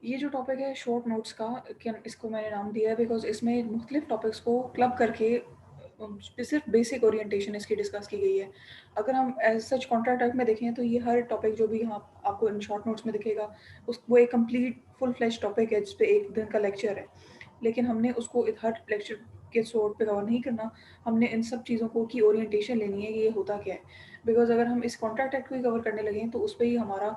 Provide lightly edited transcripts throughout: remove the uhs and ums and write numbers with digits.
ये जो टॉपिक है शॉर्ट नोट्स का, क्या इसको मैंने नाम दिया है बिकॉज़ इसमें मुख्तलिफ टॉपिक्स को क्लब करके सिर्फ बेसिक ओरिएंटेशन इसकी डिस्कस की गई है। अगर हम एज़ सच कॉन्ट्रैक्ट टाइप में देखें तो ये हर टॉपिक जो भी यहाँ आपको इन शॉर्ट नोट्स में दिखेगा, उस वो एक कंप्लीट फुल फ्लेज्ड टॉपिक है जिस पे 1 दिन का लेक्चर है। लेकिन हमने उसको हर लेक्चर के शॉर्ट पे कवर नहीं करना, हमने इन सब चीज़ों को की ओरिएंटेशन लेनी है कि ये होता क्या है। बिकॉज़ अगर हम इस कॉन्ट्रैक्ट एक्ट को ही कवर करने लगें तो उस पे ही हमारा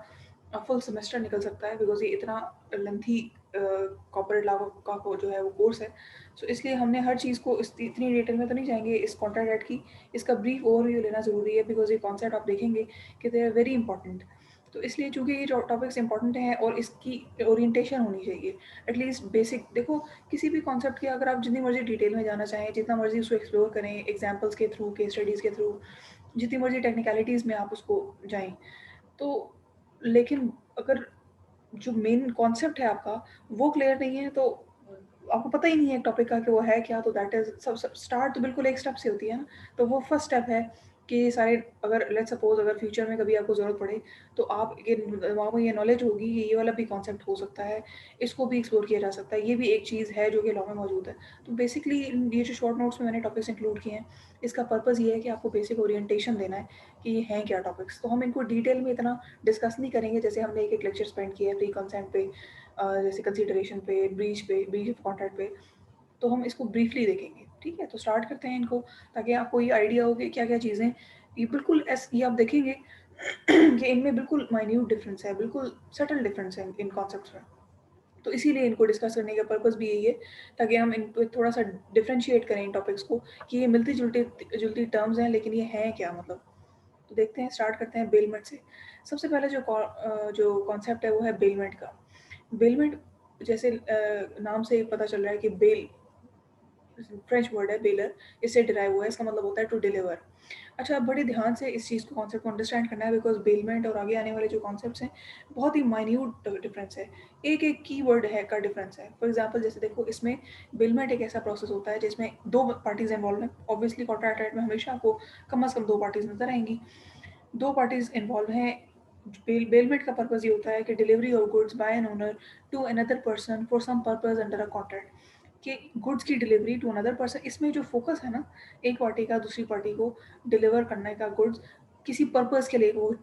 फुल सेमेस्टर निकल सकता है बिकॉज़ ये इतना लेंथी कॉर्पोरेट लॉ का को जो है वो कोर्स है। सो इसलिए हमने हर चीज़ को इतनी डिटेल में तो नहीं जाएँगे इस कॉन्ट्रैक्ट एक्ट की, इसका ब्रीफ ओवरव्यू लेना ज़रूरी है बिकॉज़ ये कॉन्सेप्ट आप देखेंगे कि दे आर वेरी इंपॉर्टेंट। तो इसलिए चूँकि ये जो टॉपिक्स इंपॉर्टेंट हैं और इसकी ओरिएंटेशन होनी चाहिए, एटलीस्ट बेसिक देखो किसी भी कॉन्सेप्ट की अगर आप जितनी मर्ज़ी डिटेल में जाना चाहें, जितना मर्ज़ी उसको एक्सप्लोर करें, एग्ज़ाम्पल्स के थ्रू, केस स्टडीज़ के थ्रू, जितनी मर्ज़ी टेक्निकलिटीज़ में आप उसको जाएँ, तो लेकिन अगर जो मेन कॉन्सेप्ट है आपका, वो क्लियर नहीं है तो आपको पता ही नहीं है टॉपिक का कि वो है क्या, तो दैट इज़ सब सब स्टार्ट तो बिल्कुल एक स्टेप से होती है ना। तो वो फर्स्ट स्टेप है कि ये सारे अगर लेट्स सपोज़ अगर फ्यूचर में कभी आपको ज़रूरत पड़े, तो आप ये दिमाग में ये नॉलेज होगी कि ये वाला भी कॉन्सेप्ट हो सकता है, इसको भी एक्सप्लोर किया जा सकता है, ये भी एक चीज़ है जो कि लॉ में मौजूद है। तो बेसिकली ये जो शॉर्ट नोट्स में मैंने टॉपिक्स इंक्लूड किए हैं, इसका पर्पज़ ये है कि आपको बेसिक ओरिएंटेशन देना है कि ये हैं क्या टॉपिक्स। तो हम इनको डिटेल में इतना डिस्कस नहीं करेंगे जैसे हमने एक-एक लेक्चर स्पेंड किया है प्री कंसेंट पे, जैसे कंसिडरेशन पे, ब्रीच ऑफ कॉन्ट्रैक्ट पे, तो हम इसको ब्रीफली देखेंगे, ठीक है? तो स्टार्ट करते हैं इनको ताकि आपको ये आइडिया हो कि क्या-क्या चीज़ें ये बिल्कुल ये आप देखेंगे कि इनमें बिल्कुल माइन्यूट डिफरेंस है, बिल्कुल सटल डिफरेंस है इन कॉन्सेप्ट्स में। तो इसीलिए इनको डिस्कस करने का पर्पज़ भी यही है ताकि हम इनको थोड़ा-सा डिफरेंशिएट करें इन टॉपिक्स को कि ये मिलती-जुलती जुलती टर्म्स हैं लेकिन ये हैं क्या मतलब? तो देखते हैं स्टार्ट करते हैं बेलमेंट से। सबसे पहले जो कॉन्सेप्ट है वो है बेलमेंट का। बेलमेंट जैसे नाम से ही पता चल रहा है कि बेल फ्रेंच वर्ड है बेलर, इससे डिराइव हुआ है, इसका मतलब होता है टू डिलीवर। अच्छा, अब बड़े ध्यान से इस चीज़ को कॉन्सेप्ट को अंडरस्टैंड करना है बिकॉज़ बेलमेंट और आगे आने वाले जो कॉन्सेप्ट्स हैं, बहुत ही माइन्यूट डिफरेंस है। एक-एक कीवर्ड है का डिफरेंस है। फॉर एग्ज़ाम्पल जैसे देखो इसमें बेलमेंट एक ऐसा प्रोसेस होता है जिसमें 2 पार्टीज़ इन्वॉल्व हैं। ऑब्वियसली कॉन्ट्रैक्ट राइट में हमेशा आपको कम से कम 2 पार्टीज़ नज़र आएँगी। 2 पार्टीज़ इन्वॉल्व हैं। बेलमेंट का पर्पज़ ये होता है कि delivery of goods by an owner to another person for some purpose under a contract, कि गुड्स की डिलीवरी टू अनदर पर्सन, इसमें जो फ़ोकस है ना, एक पार्टी का दूसरी पार्टी को डिलीवर करने का गुड्स, किसी पर्पज़ के लिए वो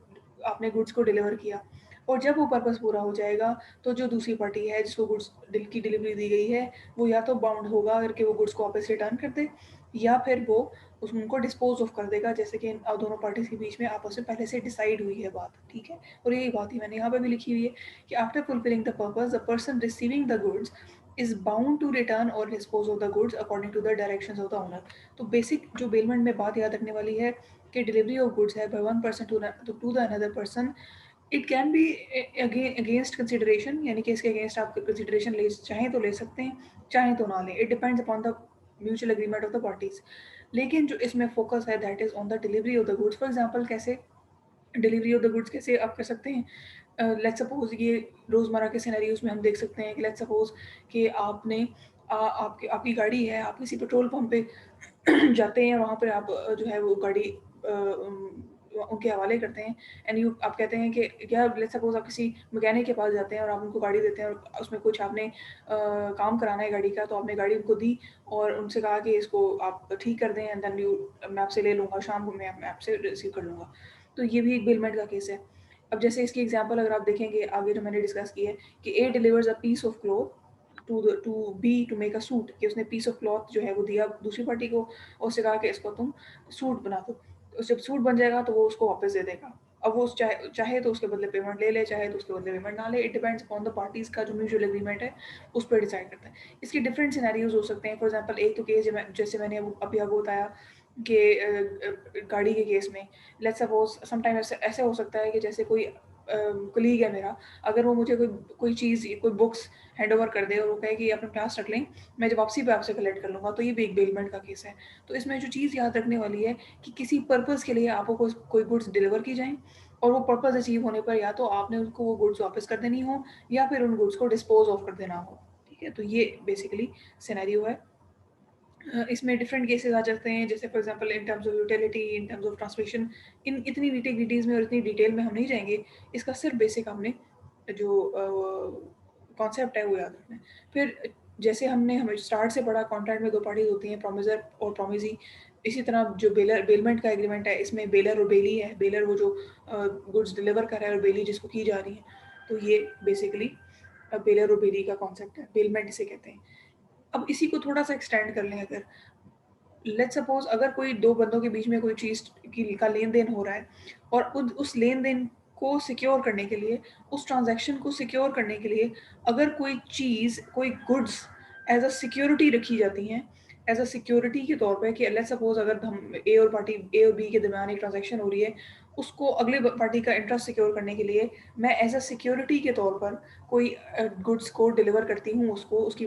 आपने गुड्स को डिलीवर किया और जब वो पर्पज़ पूरा हो जाएगा, तो जो दूसरी पार्टी है जिसको गुड्स की डिलीवरी दी गई है, वो या तो बाउंड होगा करके वो गुड्स को वापस रिटर्न कर दे या फिर वो उनको डिस्पोज़ ऑफ कर देगा, जैसे कि इन दोनों पार्टीज़ के बीच में आपस में पहले से डिसाइड हुई है बात, ठीक है? और यही बात ही मैंने यहाँ पे भी लिखी हुई है कि after fulfilling the purpose, the person receiving the goods is bound to return और dispose of the goods according to the directions of the owner. तो बेसिक जो बेलमेंट में बात याद रखने वाली है कि डिलीवरी ऑफ गुड्स है by one person to the another person, it can be against consideration, यानी कि इसके अगेंस्ट आप कंसिडरेशन ले चाहें तो ले सकते हैं, चाहें तो ना लें। It depends upon the mutual agreement of the parties. लेकिन जो इसमें फ़ोकस है that is on the delivery of the goods. For example कैसे डिलीवरी ऑफ द गुड्स कैसे आप कर सकते हैं? लेट्स सपोज़ ये रोज़मर्रा के सिनेरियोज़ में हम देख सकते हैं कि लेट्स सपोज़ कि आपने आपकी आपकी गाड़ी है, आप किसी पेट्रोल पंप पे जाते हैं, वहाँ पे आप जो है वो गाड़ी उनके हवाले करते हैं एंड आप कहते हैं कि या लेट्स सपोज़ आप किसी मैकेनिक के पास जाते हैं और आप उनको गाड़ी देते हैं और उसमें कुछ आपने काम कराना है गाड़ी का, तो आपने गाड़ी उनको दी और उनसे कहा कि इसको आप ठीक कर दें एंड देन मैं आपसे ले लूँगा, शाम को मैं आपसे रिसीव कर लूँगा। तो ये भी एक बेलमेंट का केस है। अब जैसे इसकी एग्ज़ाम्पल अगर आप देखेंगे आगे जो मैंने डिस्कस की है कि A delivers a piece of cloth to be to make a suit, कि उसने पीस ऑफ क्लॉथ जो है वो दिया दूसरी पार्टी को और उससे कहा कि इसको तुम सूट बना दो। तो जब सूट बन जाएगा तो वो उसको वापस दे देगा। अब वो चाहे चाहे तो उसके बदले पेमेंट ले ले, चाहे तो उसके बदले पेमेंट ना ले, it depends upon the parties का जो म्यूचुअल एग्रीमेंट है, उस पे डिसाइड करता है। इसके डिफरेंट सिनेरियोज़ हो सकते हैं। फॉर एग्ज़ाम्पल एक तो केस जैसे मैंने अभी आपको बताया कि गाड़ी के केस में लेट्स सपोज़ समटाइम ऐसे ऐसे हो सकता है कि जैसे कोई कलीग है मेरा, अगर वो मुझे कोई कोई चीज़, कोई बुक्स हैंडओवर कर दे और वो कहे कि ये अपने पास रख लें, मैं जब वापसी पे आपसे कलेक्ट कर लूँगा, तो ये भी एक बेलमेंट का केस है। तो इसमें जो चीज़ याद रखने वाली है कि किसी पर्पज़ के लिए आपको कोई गुड्स डिलीवर की जाएँ और वो पर्पज़ अचीव होने पर या तो आपने उनको वो गुड्स वापस कर देनी हो या फिर उन गुड्स को डिस्पोज़ ऑफ कर देना हो। ठीक है? तो ये बेसिकली सिनेरियो है। इसमें डिफरेंट केसेस आ जाते हैं, जैसे for example in terms of utility, in terms of transmission, इन इतनी निटी-ग्रिटीज़ में और इतनी डिटेल में हम नहीं जाएँगे। इसका सिर्फ बेसिक हमने जो कॉन्सेप्ट है वो याद रखना है। फिर जैसे हमें स्टार्ट से पढ़ा, कॉन्ट्रैक्ट में 2 पार्टीज़ होती हैं, प्रोमिसर और प्रोमिसी। इसी तरह जो बेलमेंट का एग्रीमेंट है, इसमें बेलर और बेली है। बेलर वो जो गुड्स डिलीवर कर रहा है और बेली जिसको की जा रही है। तो ये बेसिकली बेलर और बेली का कॉन्सेप्ट है, बेलमेंट इसे कहते हैं। अब इसी को थोड़ा-सा एक्सटेंड कर लें, अगर लेट्स सपोज अगर कोई 2 बंदों के बीच में कोई चीज़ का लेन-देन हो रहा है और उस लेन-देन को सिक्योर करने के लिए, उस ट्रांज़ैक्शन को सिक्योर करने के लिए अगर कोई चीज़, कोई गुड्स एज़ अ सिक्योरिटी रखी जाती हैं, एज़ अ सिक्योरिटी के तौर पे, कि लेट्स सपोज अगर हम ए और बी के दरमियान एक ट्रांज़ैक्शन हो रही है, उसको अगले पार्टी का इंटरेस्ट सिक्योर करने के लिए मैं एज़ अ सिक्योरिटी के तौर पर कोई गुड्स को डिलीवर करती हूँ, उसके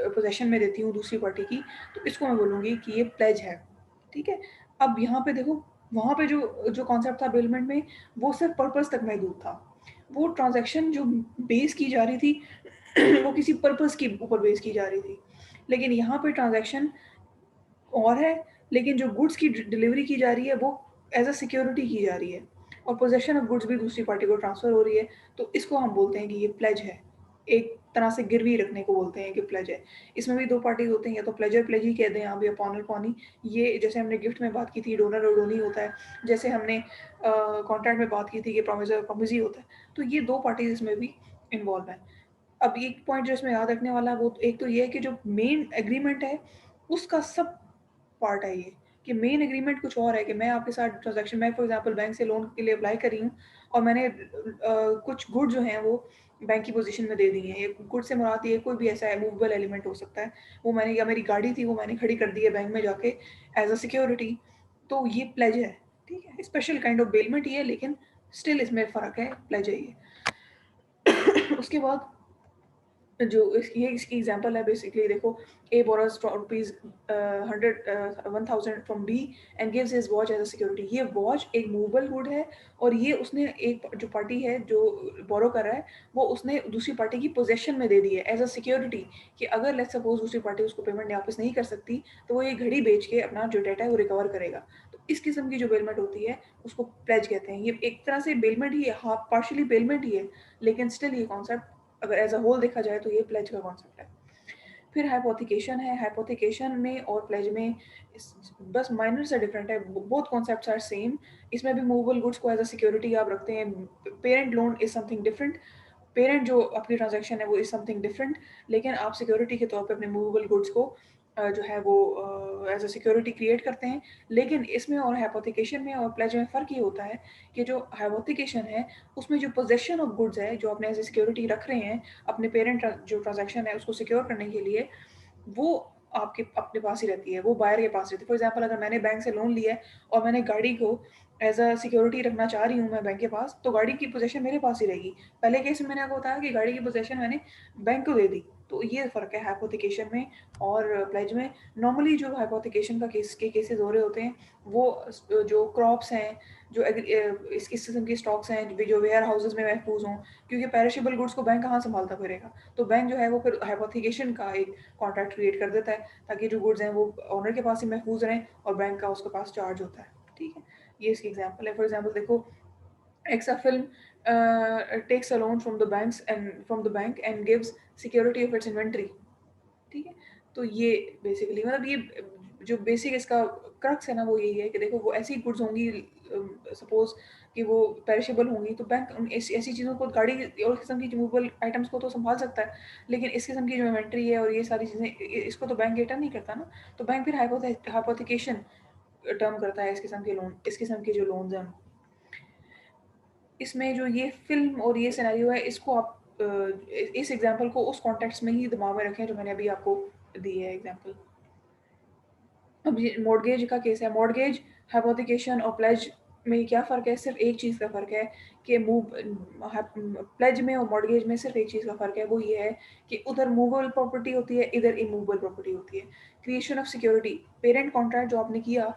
पोज़ेशन में देती हूँ दूसरी पार्टी की, तो इसको मैं बोलूँगी कि ये प्लेज है, ठीक है? अब यहाँ पे देखो, वहाँ पे जो कॉन्सेप्ट था बेलमेंट में, वो सिर्फ़ पर्पज़ तक महदूद था। वो ट्रांज़ैक्शन जो बेस की जा रही थी वो किसी पर्पज़ के ऊपर बेस की जा रही थी। लेकिन यहाँ पे ट्रांज़ैक्शन और है, लेकिन जो गुड्स की डिलीवरी की जा रही है वो एज़ अ सिक्योरिटी की जा रही है और पोज़ेशन ऑफ गुड्स भी दूसरी पार्टी को ट्रांसफ़र हो रही है, तो इसको हम बोलते हैं कि ये प्लेज है। एक तरह से गिरवी रखने को बोलते हैं कि प्लेज है। इसमें भी 2 पार्टीज़ होते हैं, या तो प्लेजर प्लेज ही कह दें आप, या पॉनर पॉनी। ये जैसे हमने गिफ्ट में बात की थी, डोनर और डोनी होता है। जैसे हमने कॉन्ट्रैक्ट में बात की थी कि प्रोमिसर प्रोमिसी होता है। तो ये 2 पार्टीज़ इसमें भी इन्वॉल्व हैं। अब एक पॉइंट जो इसमें याद रखने वाला है, वो एक तो ये है कि जो मेन एग्रीमेंट है, उसका सब पार्ट है ये, कि मेन एग्रीमेंट कुछ और है, कि मैं आपके साथ ट्रांज़ैक्शन, मैं फॉर एग्ज़ाम्पल बैंक से लोन के लिए अप्लाई कर रही हूँ और मैंने कुछ गुड जो हैं वो बैंक की पोज़ीशन में दे दी हैं। ये गुड से मुराद ये कोई भी ऐसा है मूवेबल एलिमेंट हो सकता है। वो मैंने, या मेरी गाड़ी थी वो मैंने खड़ी कर दी है बैंक में जाके एज़ अ सिक्योरिटी, तो ये प्लेज है, ठीक है? स्पेशल काइंड ऑफ बेलमेंट ही है, लेकिन स्टिल इसमें फ़र्क है, प्लेज है ये। उसके बाद जो ये इसकी एग्जांपल है, बेसिकली देखो, A borrows rupees 1000 from B and gives his watch as a security. ये वॉच एक मूवेबल गुड है और ये उसने, एक जो पार्टी है जो बोरो कर रहा है, वो उसने दूसरी पार्टी की पोज़ेशन में दे दी है एज़ अ सिक्योरिटी, कि अगर लेट्स सपोज़ दूसरी पार्टी उसको पेमेंट वापस नहीं कर सकती, तो वो ये घड़ी बेच के अपना जो डेटा है वो रिकवर करेगा। तो इस किस्म की जो बेलमेंट होती है, उसको प्लेज कहते हैं। ये एक तरह से बेलमेंट ही है, हाफ पार्शियली बेलमेंट ही है, लेकिन स्टिल ये कॉन्सेप्ट अगर एज़ अ होल देखा जाए तो ये प्लेज का कॉन्सेप्ट है। फिर हाइपोथिकेशन है। हाइपोथिकेशन में और प्लेज में बस माइनर सा डिफरेंट है। Both concepts are same. इसमें भी मूवेबल गुड्स को एज अ सिक्योरिटी आप रखते हैं। Parent loan is something different. Parent जो आपकी ट्रांजैक्शन है वो इज समथिंग डिफरेंट, लेकिन आप सिक्योरिटी के तौर पे अपने मूवेबल गुड्स को जो है वो एज अ सिक्योरिटी क्रिएट करते हैं। लेकिन इसमें और हाइपोथिकेशन में और प्लेज में फ़र्क ये होता है कि जो हाइपोथिकेशन है, उसमें जो पोजेशन ऑफ गुड्स है जो आपने एज ए सिक्योरिटी रख रहे हैं अपने पेरेंट जो ट्रांजैक्शन है उसको सिक्योर करने के लिए, वो आपके अपने पास ही रहती है, वो बायर के पास रहती है। फॉर एग्जांपल अगर मैंने बैंक से लोन लिया है और मैंने गाड़ी को एज़ अ सिक्योरिटी रखना चाह रही हूँ मैं बैंक के पास, तो गाड़ी की पोज़ीशन मेरे पास ही रहेगी। पहले केस में मैंने आपको बताया कि गाड़ी की पोज़ीशन मैंने बैंक को दे दी। तो ये फ़र्क है हाइपोथिकेशन में और प्लेज में। नॉर्मली जो हाइपोथिकेशन का केसेस हो रहे होते हैं, वो जो क्रॉप्स हैं, जो इस किस्म के स्टॉक्स हैं जो वेयर हाउसेज़ में महफूज़ हों, क्योंकि पेरिशेबल गुड्स को बैंक कहाँ सँभालता फिरेगा। तो बैंक जो है वो फिर हाइपोथिकेशन का एक कॉन्ट्रैक्ट क्रिएट कर देता है, ताकि जो गुड्स हैं वो ओनर के पास ही महफूज रहें और बैंक का उसके पास चार्ज होता है, ठीक है? ये इसकी एग्जांपल है। फॉर एग्जांपल देखो, Exa film takes a loan from the bank and gives security of its inventory, ठीक है? तो ये बेसिकली, मतलब ये जो बेसिक इसका क्रक्स है ना, वो यही है कि देखो, वो ऐसी गुड्स होंगी, सपोज़ कि वो पेरिशेबल होंगी, तो बैंक उन ऐसी चीज़ों को, गाड़ी और किस्म की मूवेबल आइटम्स को तो सँभाल सकता है, लेकिन इस किस्म की जो इन्वेंटरी है और ये सारी चीज़ें, इसको तो बैंक कैटर नहीं करता ना। तो बैंक फिर हाइपोथिकेशन टर्म करता है इस किस्म के जो लोन्स हैं। इसमें जो ये फ़िल्म और ये सिनेरियो है, इसको आप इस एग्ज़ाम्पल को उस कॉन्टेक्स्ट में ही दिमाग में रखें जो मैंने अभी आपको दी है एग्ज़ाम्पल। अब ये मॉर्गेज का केस है। मॉर्गेज, हाइपोथिकेशन और प्लेज में क्या फ़र्क है? सिर्फ़ एक चीज़ का फ़र्क है कि प्लेज में और मॉर्गेज में सिर्फ़ एक चीज़ का फ़र्क है, वो ये है कि उधर मूवेबल प्रॉपर्टी होती है, इधर इमूवेबल प्रॉपर्टी होती है। Creation of security, parent contract जो आपने किया,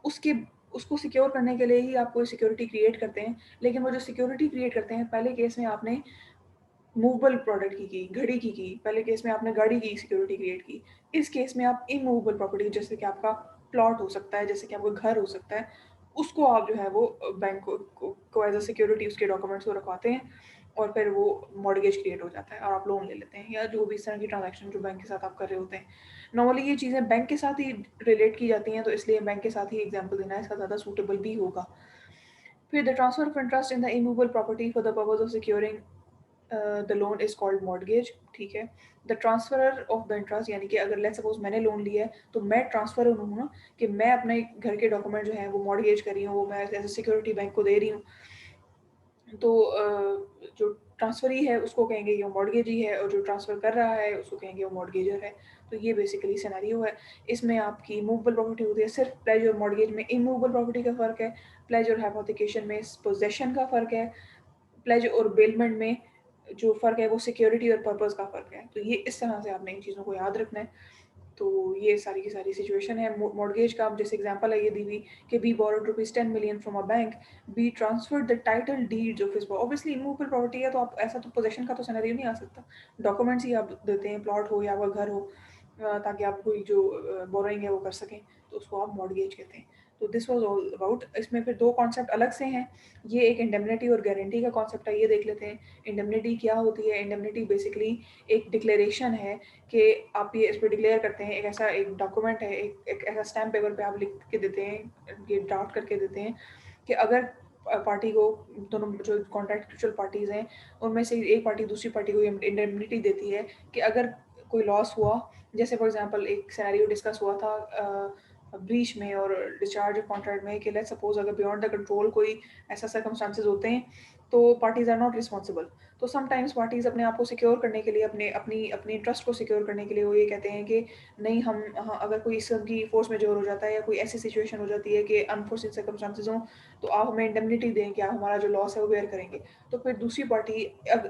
उसके उसको सिक्योर करने के लिए ही आप कोई सिक्योरिटी क्रिएट करते हैं, लेकिन वो जो सिक्योरिटी क्रिएट करते हैं, पहले केस में आपने मूवेबल प्रोडक्ट की, घड़ी की, पहले केस में आपने गाड़ी की सिक्योरिटी क्रिएट की। इस केस में आप इमूवेबल प्रॉपर्टी, जैसे कि आपका प्लॉट हो सकता है, जैसे कि आपका घर हो सकता है, उसको आप जो है वो बैंक को एज़ अ सिक्योरिटी उसके डॉक्यूमेंट्स को रखवाते हैं और फिर वो मॉर्गेज क्रिएट हो जाता है और आप लोन ले लेते हैं, या जो भी इस तरह की ट्रांजैक्शन जो बैंक के साथ आप कर रहे होते हैं। नॉर्मली ये चीज़ें बैंक के साथ ही रिलेट की जाती हैं, तो इसलिए बैंक के साथ ही एग्जांपल देना इसका ज़्यादा सूटेबल भी होगा। फिर the transfer of interest in the immovable property for the purpose of securing the loan is called mortgage. ठीक है, the transfer of the interest, यानी कि अगर लेट्स सपोज मैंने लोन लिया है तो मैं ट्रांसफर हूँ ना, कि मैं अपने घर के डॉक्यूमेंट जो हैं वो मॉर्गेज कर रही हूँ, वो मैं एज ए सिक्योरिटी बैंक को दे रही हूँ। तो जो ट्रांसफरी है उसको कहेंगे ये मॉर्गेज ही है, और जो ट्रांसफ़र कर रहा है उसको कहेंगे वो मॉर्गेजर है। तो ये बेसिकली सिनेरियो है। इसमें आपकी मूवेबल प्रॉपर्टी होती है, सिर्फ प्लेज और मॉर्गेज में इमूवेबल प्रॉपर्टी का फ़र्क है, प्लेज और हाइपोथिकेशन में पोजेसन का फ़र्क है, प्लेज और बेलमेंट में जो फ़र्क है वो सिक्योरिटी और पर्पस का फ़र्क है। तो ये इस तरह से आपने इन चीज़ों को याद रखना है। तो ये सारी की सारी सिचुएशन है। मॉर्गेज का अब जैसे एग्जांपल है ये दी हुई कि B borrowed rupees 10 million from a bank, B transferred the title deeds of his, obviously immovable property है तो आप ऐसा तो पोजेशन का तो सिनेरियो नहीं आ सकता। डॉक्यूमेंट्स ही आप देते हैं, प्लॉट हो या आपका घर हो, ताकि आप कोई जो बोरोइंग है वो कर सकें, तो उसको आप मॉर्गेज कहते हैं। तो दिस वाज ऑल अबाउट। इसमें फिर दो कॉन्सेप्ट अलग से हैं। ये एक इंडेमनिटी और गारंटी का कॉन्सेप्ट है, ये देख लेते हैं। इंडेमनिटी क्या होती है? इंडेमनिटी बेसिकली एक डिक्लेरेशन है कि आप ये इस पे डिक्लेयर करते हैं, एक ऐसा एक डॉक्यूमेंट है, एक ऐसा स्टैम्प पेपर पे आप लिख के देते हैं, ये ड्राफ्ट करके देते हैं कि अगर पार्टी को, दोनों जो कॉन्ट्रैक्चुअल पार्टीज़ हैं उनमें से एक पार्टी दूसरी पार्टी को इंडेमनिटी देती है कि अगर कोई लॉस हुआ, जैसे फॉर एग्जांपल एक सिनेरियो डिस्कस हुआ था ब्रीच में और डिस्चार्ज कॉन्ट्रैक्ट में, कि लेट्स सपोज अगर बियॉन्ड द कंट्रोल कोई ऐसा सर्कमस्टांसेस होते हैं तो पार्टीज आर नॉट रिस्पॉन्सिबल। तो समटाइम्स पार्टीज अपने आप को सिक्योर करने के लिए, अपने अपनी अपनी इंटरेस्ट को सिक्योर करने के लिए वो ये कहते हैं कि नहीं हम, हाँ, अगर कोई इस की फोर्स मेजोर हो जाता है या कोई ऐसी सिचुएशन हो जाती है कि अनफोर्सिन सर्कमस्टांसेस हों, तो आप हमें इंडेमनिटी दें कि आप हमारा जो लॉस है वो बेयर करेंगे। तो फिर दूसरी party,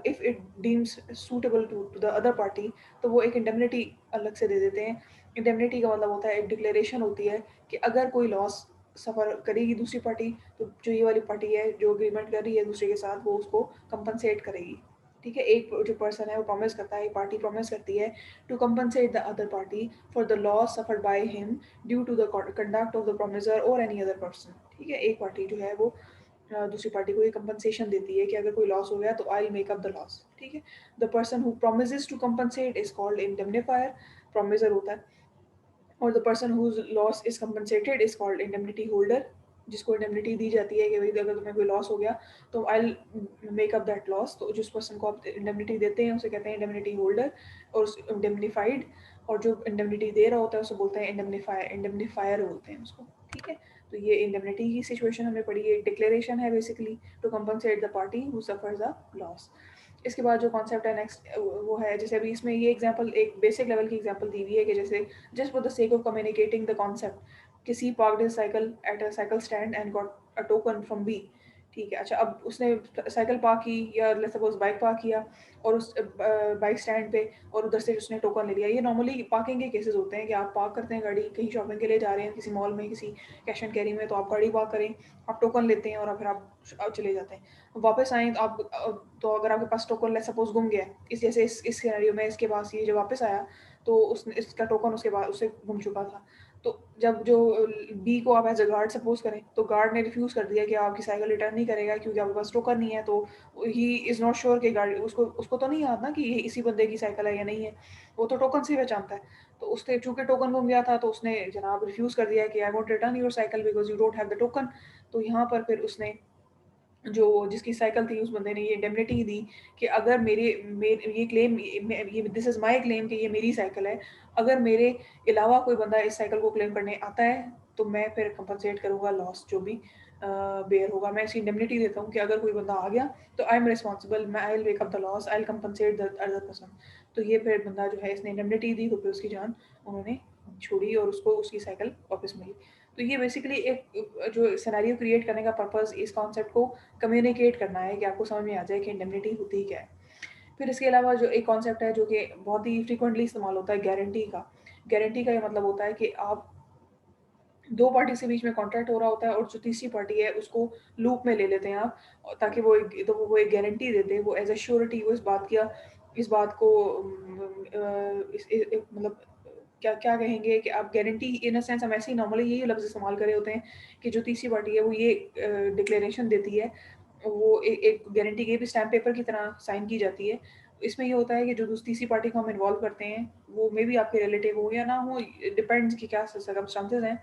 if it deems suitable to the other party, तो वो एक इंडेमनिटी अलग से दे देते हैं। इंडेमनिटी का मतलब होता है, एक डिक्लेरेशन होती है कि अगर कोई लॉस सफ़र करेगी दूसरी पार्टी, तो जो ये वाली पार्टी है जो एग्रीमेंट कर रही है दूसरे के साथ, वो उसको कंपनसेट करेगी। ठीक है, एक जो पर्सन है वो प्रॉमिस करता है, एक पार्टी प्रॉमिस करती है to compensate the other party for the loss suffered by him due to the conduct of the promisor और एनी अदर पर्सन। ठीक है, एक पार्टी जो है वो दूसरी पार्टी को ये कंपनसेशन देती है कि अगर कोई लॉस हो गया तो I make up the loss. ठीक है, the person who promises to compensate is called indemnifier, promisor होता है, और the person whose loss is compensated is called indemnity holder, जिसको इंडेमनिटी दी जाती है कि भाई अगर तुम्हें कोई लॉस हो गया तो I make up that loss. तो जिस पर्सन को आप इंडेमनिटी देते हैं उसे कहते हैं इंडेमनिटी होल्डर और इंडेमनिफाइड, और जो इंडेमनिटी दे रहा होता है उसे बोलते हैं इंडेमनिफायर, इंडेमनिफायर बोलते हैं उसको। ठीक है, तो ये इंडेमनिटी की सिचुएशन हमने पढ़ी है, डिक्लेरेशन है basically to compensate the party who suffers the loss. इसके बाद जो कॉन्सेप्ट है नेक्स्ट वो है, जैसे अभी इसमें ये एग्जांपल एक बेसिक लेवल की एग्जांपल दी हुई है कि जैसे just for the sake of communicating the concept, कि C parked his cycle at a cycle stand and got a token from B। ठीक है, अच्छा अब उसने साइकिल पार्क की या लेट्स सपोज बाइक पार्क किया और उस बाइक स्टैंड पे, और उधर से उसने टोकन ले लिया। ये नॉर्मली पार्किंग के केसेस होते हैं कि आप पार्क करते हैं गाड़ी, कहीं शॉपिंग के लिए जा रहे हैं किसी मॉल में, किसी कैश एंड कैरी में, तो आप गाड़ी पार्क करें, आप टोकन लेते हैं और फिर आप चले जाते हैं। वापस आएँ तो आप तो अगर आपके पास टोकन लेट्स सपोज गुम गया, इस जैसे इस सिनेरियो में इसके पास ये जो वापस आया तो उसने इसका टोकन उसके बाद उससे गुम चुका था। तो जब जो बी को आप एज़ अ गार्ड सपोज़ करें, तो गार्ड ने रिफ्यूज़ कर दिया कि आपकी साइकिल रिटर्न नहीं करेगा क्योंकि आपके पास टोकन नहीं है, तो ही इज़ नॉट श्योर कि गाड़ी उसको उसको तो नहीं याद ना कि ये इसी बंदे की साइकिल है या नहीं है, वो तो टोकन से ही पहचानता है। तो उसने चूँकि टोकन गुम गया था तो उसने जनाब रिफ्यूज़ कर दिया कि I won't return your cycle because you don't have the token. तो यहाँ पर फिर उसने जो जिसकी साइकिल थी उस बंदे ने ये इंडेमनिटी दी कि अगर मेरे ये क्लेम, ये दिस इज़ माय क्लेम कि ये मेरी साइकिल है। अगर मेरे अलावा कोई बंदा इस साइकिल को क्लेम करने आता है तो मैं फिर कंपनसेट करूँगा लॉस जो भी बेयर होगा। मैं इसकी इंडेमनिटी देता हूँ कि अगर कोई बंदा आ गया तो आई एम रिस्पॉन्सिबल, मैं I will make up the loss, I will compensate the other person. तो ये फिर बंदा जो है इसने इंडेमनिटी दी तो फिर उसकी जान उन्होंने छोड़ी और उसको उसकी साइकिल वापस मिली। तो ये बेसिकली एक जो सिनेरियो क्रिएट करने का पर्पस इस कॉन्सेप्ट को कम्युनिकेट करना है कि आपको समझ में आ जाए कि इंडेमनिटी होती क्या है। फिर इसके अलावा जो एक कॉन्सेप्ट है जो कि बहुत ही फ्रीक्वेंटली इस्तेमाल होता है, गारंटी का। गारंटी का ये मतलब होता है कि आप दो पार्टी से बीच में कॉन्ट्रैक्ट हो रहा होता है और जो तीसरी पार्टी है उसको लूप में ले लेते हैं आप, ताकि वो एक गारंटी देते हैं, वो एज अ श्योरिटी वो इस बात को मतलब क्या क्या कहेंगे कि आप गारंटी इन अ सेंस, हम ऐसे ही नॉर्मली यही लफ्ज़ इस्तेमाल करे होते हैं कि जो तीसरी पार्टी है वो ये डिक्लेरेशन देती है वो एक गारंटी के भी स्टैम्प पेपर की तरह साइन की जाती है। इसमें ये होता है कि जो तीसरी पार्टी को हम इन्वॉल्व करते हैं, वो मे बी आपके रिलेटिव हो या ना हो, डिपेंड्स कि क्या सर्कमस्टांसेस हैं।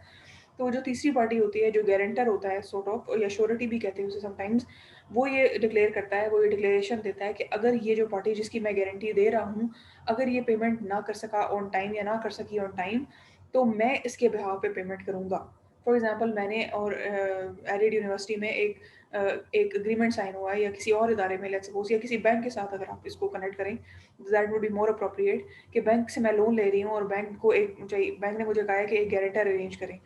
तो जो तीसरी पार्टी होती है, जो गारंटर होता है सॉर्ट ऑफ, या श्योरिटी भी कहते हैं उसे समटाइम्स, वो ये डिक्लेयर करता है, वो ये डिक्लेरेशन देता है कि अगर ये जो पार्टी जिसकी मैं गारंटी दे रहा हूँ, अगर ये पेमेंट ना कर सका ऑन टाइम या ना कर सकी ऑन टाइम, तो मैं इसके बिहाफ पे पेमेंट करूँगा। फॉर एग्ज़ाम्पल मैंने और एरिड यूनिवर्सिटी में एक एग्रीमेंट साइन हुआ है, या किसी और इदारे में लेट्स सपोज़, या किसी बैंक के साथ अगर आप इसको कनेक्ट करें, that would be more appropriate, कि बैंक से मैं लोन ले रही हूँ और बैंक ने मुझे कहा है कि एक गारंटर अरेंज करें।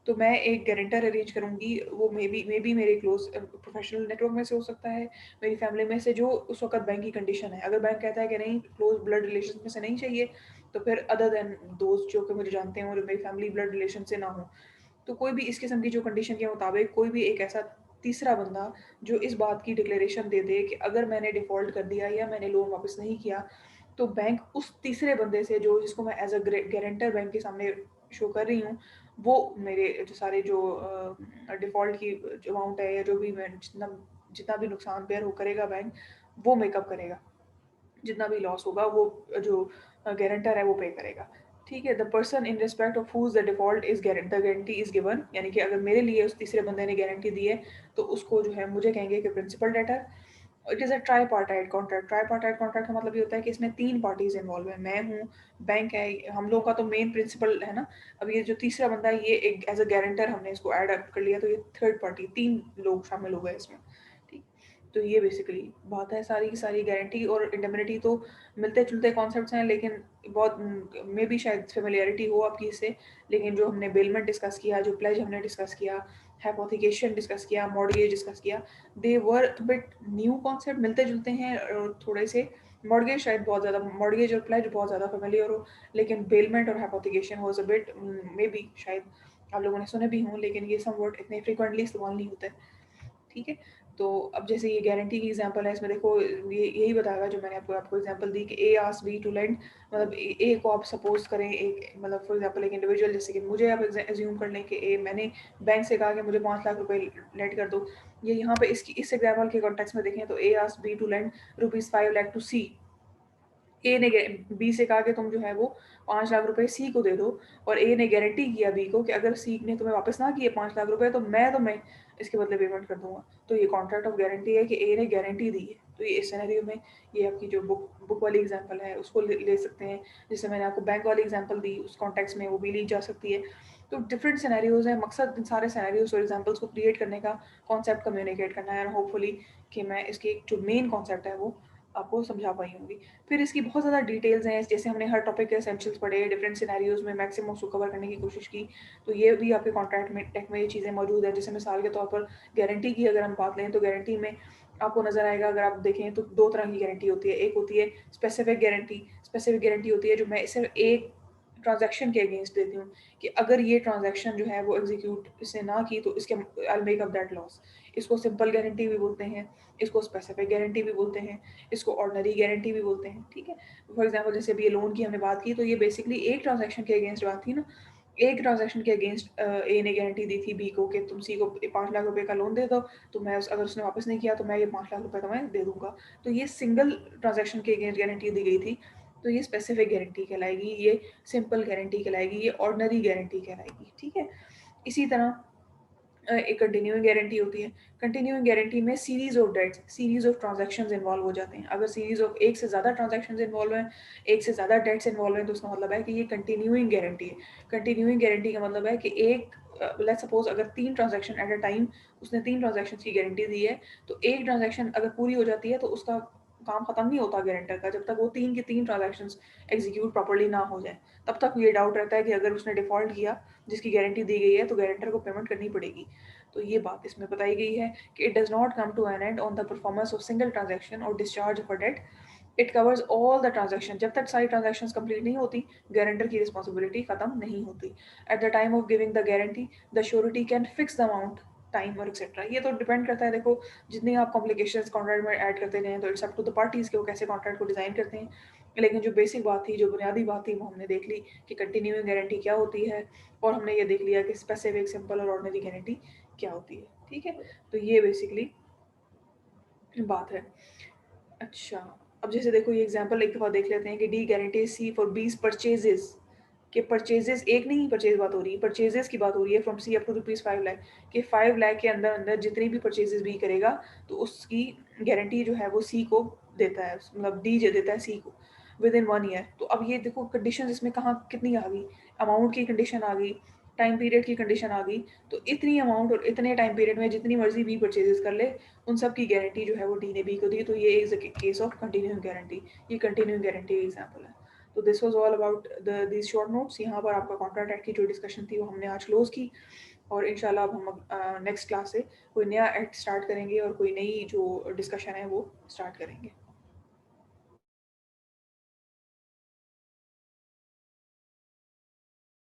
तो मैं एक गारंटर अरेंज करूँगी, वो मे बी मेरे क्लोज़ प्रोफ़ेशनल नेटवर्क में से हो सकता है, मेरी फ़ैमिली में से, जो उस वक़्त बैंक की कंडीशन है। अगर बैंक कहता है कि नहीं, क्लोज़ ब्लड रिलेशंस में से नहीं चाहिए, तो फिर अदर देन दोस्त जो कि मुझे जानते हों और मेरी फ़ैमिली ब्लड रिलेशन से ना हो, तो कोई भी इस किस्म की जो कंडीशन के मुताबिक कोई भी एक ऐसा तीसरा बंदा जो इस बात की डिक्लेरेशन दे दे कि अगर मैंने डिफ़ॉल्ट कर दिया या मैंने लोन वापस नहीं किया, तो बैंक उस तीसरे बंदे से, जो जिसको मैं एज़ अ गारंटर बैंक के सामने शो कर रही हूँ, वो मेरे जो सारे जो डिफ़ॉल्ट की जो अमाउंट है, या जो भी मैं जितना जितना भी नुकसान बेयर हो करेगा बैंक, वो मेकअप करेगा। जितना भी लॉस होगा वो जो गारंटर है वो पे करेगा। ठीक है? The person in respect of who's the default is the guarantee is given, यानी कि अगर मेरे लिए उस तीसरे बंदे ने गारंटी दी है, तो उसको जो है मुझे कहेंगे कि principal debtor. It is a tripartite contract. Tripartite contract का मतलब ये होता है कि इसमें 3 पार्टीज़ इन्वॉल्व हैं। मैं हूँ, बैंक है, हम लोगों का तो मेन प्रिंसिपल है ना। अब ये जो तीसरा बंदा है, ये एक एज़ अ गारंटर हमने इसको ऐड अप कर लिया, तो ये थर्ड पार्टी, 3 लोग शामिल हो गए इसमें। ठीक। तो ये बेसिकली बात है सारी की सारी। गारंटी और इंडेमनिटी तो मिलते-जुलते कॉन्सेप्ट्स हैं, लेकिन बहुत मे बी शायद फ़ैमिलियरिटी हो आपकी इससे। लेकिन जो हमने बेलमेंट डिस्कस किया, जो प्लेज हमने डिस्कस किया, हाइपोथिकेशन डिस्कस किया, मॉर्टगेज डिस्कस किया, दे वर अ बिट न्यू कॉन्सेप्ट, मिलते-जुलते हैं थोड़े से। मॉर्टगेज शायद बहुत ज़्यादा, मॉर्टगेज और प्लेज बहुत ज़्यादा फ़ैमिलियर हो, लेकिन बेलमेंट और hypothecation was a bit, may be शायद आप लोगों ने सुने भी हों, लेकिन ये सब वर्ड इतने फ्रीक्वेंटली इस्तेमाल नहीं होते। ठीक है? तो अब जैसे ये गारंटी की एग्ज़ाम्पल है, इसमें देखो ये यही बताएगा जो मैंने आपको आपको एग्ज़ाम्पल दी, कि ए आस्क्स बी टू लेंड, मतलब ए को आप सपोज़ करें, एक मतलब फॉर एग्ज़ाम्पल एक इंडिविजुअल, जैसे कि मुझे आप अज़्यूम कर लें कि ए, मैंने बैंक से कहा कि मुझे 5 लाख रुपए लेंड कर दो। ये यहाँ पे इस एग्ज़ाम्पल के कॉन्टेक्स्ट में देखें, तो A asks B to lend rupees 5 lakh to C. A ने बी से कहा कि तुम जो है वो 5 लाख रुपए सी को दे दो, और ए ने गारंटी किया बी को कि अगर सी ने तुम्हें वापस ना किए 5 लाख रुपए, तो मैं तुम्हें इसके बदले पेमेंट कर दूँगा। तो ये कॉन्ट्रैक्ट ऑफ गारंटी है कि ए ने गारंटी दी है। तो ये इस सिनेरियो में ये आपकी जो बुक वाली एग्ज़ाम्पल है उसको ले सकते हैं। जैसे मैंने आपको बैंक वाली एग्ज़ाम्पल दी, उस कॉन्टेक्स्ट में वो भी ली जा सकती है। तो डिफरेंट सिनेरियोज़ हैं, मकसद इन सारे सिनेरियोज़ और एग्ज़ाम्पल्स को क्रिएट करने का, कॉन्सेप्ट कम्युनिकेट करना है, एंड होपफुली कि मैं इसकी एक जो मेन कॉन्सेप्ट है वो आपको समझा पाई होंगी। फिर इसकी बहुत ज़्यादा डिटेल्स हैं, जैसे हमने हर टॉपिक के एसेंशियल्स पढ़े, डिफरेंट सिनेरियोज़ में मैक्सिमम उसको कवर करने की कोशिश की, तो ये भी आपके कॉन्ट्रैक्ट में टेक में ये चीज़ें मौजूद हैं। जैसे मिसाल के तौर पर गारंटी की अगर हम बात लें, तो गारंटी में आपको नज़र आएगा, अगर आप देखें तो 2 तरह की गारंटी होती है। एक होती है स्पेसिफिक गारंटी। स्पेसिफिक गारंटी होती है जो मैं सिर्फ़ एक ट्रांज़ैक्शन के अगेंस्ट देती हूँ, कि अगर ये ट्रांज़ैक्शन जो है वो एग्ज़ीक्यूट इसने ना की, तो इसके I will make up that loss. इसको सिंपल गारंटी भी बोलते हैं, इसको स्पेसिफिक गारंटी भी बोलते हैं, इसको ऑर्डिनरी गारंटी भी बोलते हैं। ठीक है? फॉर एग्ज़ाम्पल जैसे अभी ये लोन की हमने बात की, तो ये बेसिकली एक ट्रांज़ैक्शन के अगेंस्ट बात थी ना। एक ट्रांज़ैक्शन के अगेंस्ट ए ने गारंटी दी थी बी को कि तुम सी को 5 लाख रुपए का लोन दे दो, तो मैं अगर उसने वापस नहीं किया, तो मैं ये 5 लाख रुपए तुम्हें दे दूँगा। तो ये सिंगल ट्रांज़ैक्शन के अगेंस्ट गारंटी दी गई थी, तो ये स्पेसिफिक गारंटी कहलाएगी, ये सिंपल गारंटी कहलाएगी, ये ऑर्डिनरी गारंटी कहलाएगी। ठीक है? इसी तरह एक कंटिन्यूइंग गारंटी होती है। कंटिन्यूइंग गारंटी में series of debts, series of transactions involve हो जाते हैं। अगर सीरीज़ ऑफ एक से ज़्यादा ट्रांज़ैक्शंस इन्वॉल्व हैं, एक से ज़्यादा डेट्स इन्वॉल्व हैं, तो उसका मतलब है कि ये कंटिन्यूइंग गारंटी है। कंटिन्यूइंग गारंटी का मतलब है कि एक लेट्स सपोज़ अगर 3 ट्रांज़ैक्शन एट अ टाइम, उसने 3 ट्रांज़ैक्शंस की गारंटी दी है, तो एक ट्रांज़ैक्शन अगर पूरी हो जाती है, तो उसका काम खत्म नहीं होता गारंटर का, जब तक वो 3 की 3 ट्रांज़ैक्शंस एग्ज़ीक्यूट प्रॉपर्ली ना हो जाएँ। तब तक ये डाउट रहता है कि अगर उसने डिफ़ॉल्ट किया, जिसकी गारंटी दी गई है, तो गारंटर को पेमेंट करनी पड़ेगी। तो ये बात इसमें बताई गई है कि it does not come to an end on the performance of single transaction और discharge of a debt. It covers all the transaction. जब तक सारी ट्रांज़ैक्शंस कंप्लीट नहीं होती, गारंटर की रिस्पॉन्सिबिलिटी खत्म नहीं होती। At the time of giving the guarantee, the surety can fix the amount, time और एक्सेट्रा। ये तो डिपेंड करता है, देखो जितनी आप कॉम्प्लिकेशंस कॉन्ट्रैक्ट में ऐड करते रहें, तो it's up to the parties कि वो कैसे कॉन्ट्रैक्ट को डिज़ाइन करते हैं। लेकिन जो बेसिक बात थी, जो बुनियादी बात थी, वो हमने देख ली कि कंटिन्यूइंग गारंटी क्या होती है, और हमने ये देख लिया कि स्पेसिफिक, सिंपल और ऑर्डिनरी गारंटी क्या होती है। ठीक है? तो ये बेसिकली बात है। अच्छा, अब जैसे देखो ये एग्ज़ाम्पल एक दफ़ा देख लेते हैं कि डी गारंटी सी फॉर 20 परचेज़ेज़, कि परचेज़ेज़ एक नहीं परचेज़ बात हो रही है, परचेज़ेज़ की बात हो रही है from C up to rupees 5 lakh, कि 5 लाख के अंदर-अंदर जितनी भी परचेज़ेज़ बी करेगा, तो उसकी गारंटी जो है वो सी को देता है, मतलब डी जे देता है सी को, विदिन 1 ईयर। तो अब ये देखो कंडीशंस इसमें कहाँ कितनी आ गई, अमाउंट की कंडीशन आ गई, टाइम पीरियड की कंडीशन आ गई, तो इतनी अमाउंट और इतने टाइम पीरियड में जितनी मर्ज़ी बी परचेज़ेज़ कर ले, उन सब की गारंटी जो है वो डी ने बी को दी, तो ये is a case of continuing guarantee. ये कंटिन्यूइंग गारंटी एग्जांपल है। तो this was all about these short notes. यहाँ पर आपका कॉन्ट्रैक्ट एक्ट की जो डिस्कशन थी वो हमने आज क्लोज़ की, और इंशाल्लाह अब हम नेक्स्ट क्लास से कोई नया एक्ट स्टार्ट करेंगे और कोई नई जो डिस्कशन है वो स्टार्ट करेंगे।